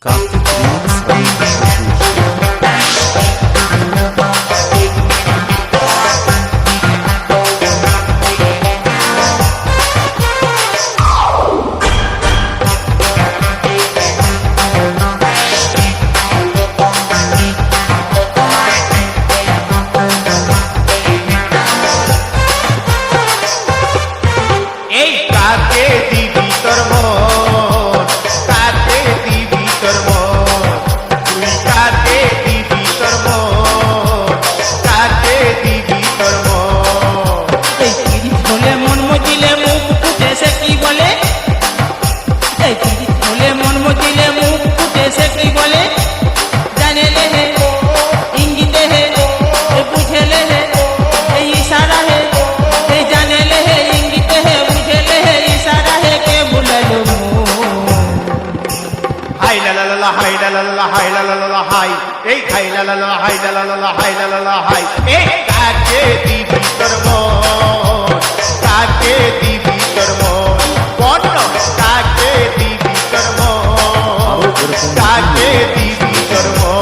Kartik Remix এই কাকে দিবি তোর মন, কাকে দিবি তোর মন, তুই কাকে দিবি তোর মন, কাকে দিবি তোর মন। এই পিরিত হলে মন মজিলে মুখ ফুটে সে কি বলে, এই পিরিত হলে মন মজিলে মুখ ফুটে সে কি বলে, জানে লে হে ইঙ্গিতে হে এ বুঝে লে হে এই ইশারা হে, এই জানে লে হে ইঙ্গিতে হে বুঝে লে হে ইশারা হে কে বুলালো হাই লা লা লা লা, হাই লা লা লা লা, হাই লা লা লা লা, হাই এই হাই লা লা লা, হাই লা লা লা লা, হাই লা লা লা, হাই এই কাকে দিবি তোর মন, কাকে দিবি তোর মন, বল কাকে দিবি তোর মন, কাকে দিবি তোর মন।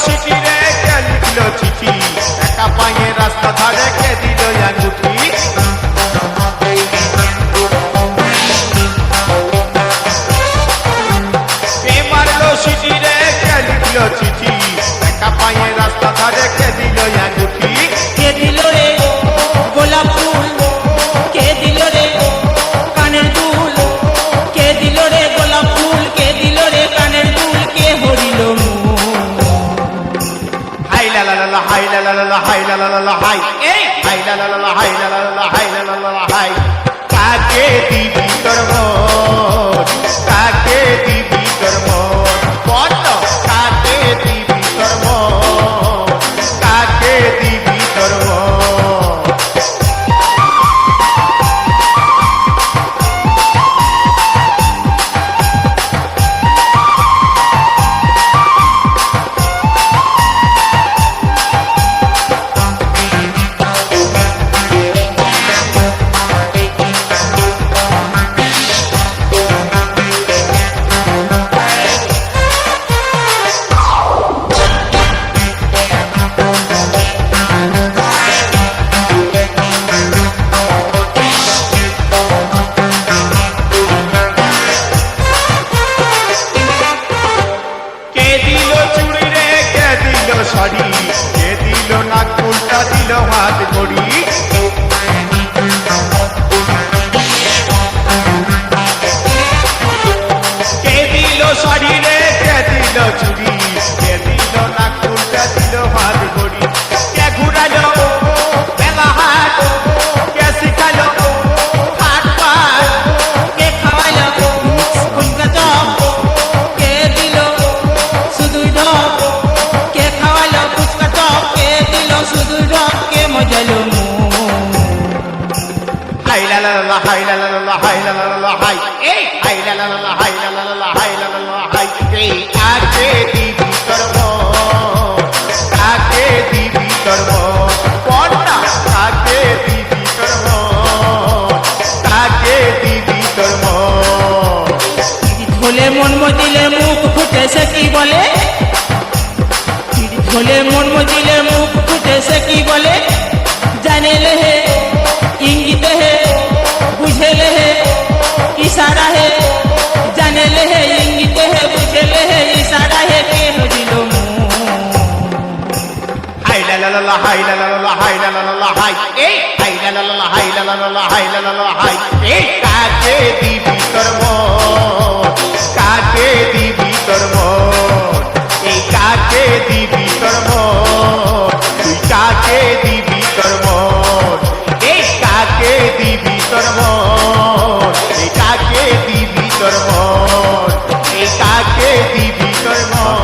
চিঠি রে কে লিখল চিঠি, একা পায়ে রাস্তা ধারে কে দিল আঙ্গুঠি। কে মারলো চিঠি রে কে লিখল চিঠি, একা পায়ে রাস্তা ধারে কে দিল আঙ্গুঠি। কে দিল রে গোলাপ ফুল, কে দিল রে কানের দুল, কে দিল রে গোলাপ ফুল, কে দিল রে কানের দুল, কে হরিল হাই লা লা লা লা, হাই লা লা লা লা, হাই লা লা লা লা, হাই এই হাই লা লা লা লা, হাই লা লা লা লা, হাই লা লা লা লা, হাই কাকে দিবি তোর মন, কাকে দিবি তোর মন, বল কাকে দিবি তোর মন, কাকে দিবি তোর মন। কে দিল চুড়ি রে কে দিল শাড়ি, কে দিল নাক ফুলটা দিল হাত ঘড়ি। কে দিল শাড়ি রে কে দিল চুড়ি, কে দিল নাক ফুলটা দিল হাত ঘড়ি। কে ঘুরালো মেলা হাট, কে শিখালো হাট পাট, কে খাওয়াইল ফুলকা চপ, কে দিল শুধু ঢপ, কে খাওয়াইল ফুচকা চপ, কে দিল শুধু ঢপ, কে মজালো হাই লা লা লা, হাই লা লা লা, হাই লা লা লা, হাই এই হাই লা লা লা, হাই লা লা লা, হাই লা লা লা, হাই এই কাকে দিবি তোর মন, কাকে দিবি তোর মন, বল না কাকে দিবি তোর মন, কাকে দিবি তোর মন। পিরিত হলে মন মজিলে মুখ ফুটে সে কি বলে, পিরিত হলে মন মজিলে মুখ ফুটে সে কি বলে, জানে লে হে ইঙ্গিতে হে বুঝে লে হে ইশারা হে, জানে লে হে ইঙ্গিতে হে বুঝে লে হে ইশারা হে, কে হরিল হাই লা লা লা, হাই লা লা লা, হাই লা লা লা, হাই এই হাই লা লা লা, হাই লা লা লা, হাই লা লা লা, হাই এই কাকে দিবি তোর মন, কাকে দিবি তোর মন, এই কাকে দিবি তোর মন, তুই কাকে কাকে দিবি তোর মন এই কাকে দিবি তোর মন এই কাকে দিবি তোর মন এই কাকে দিবি তোর মন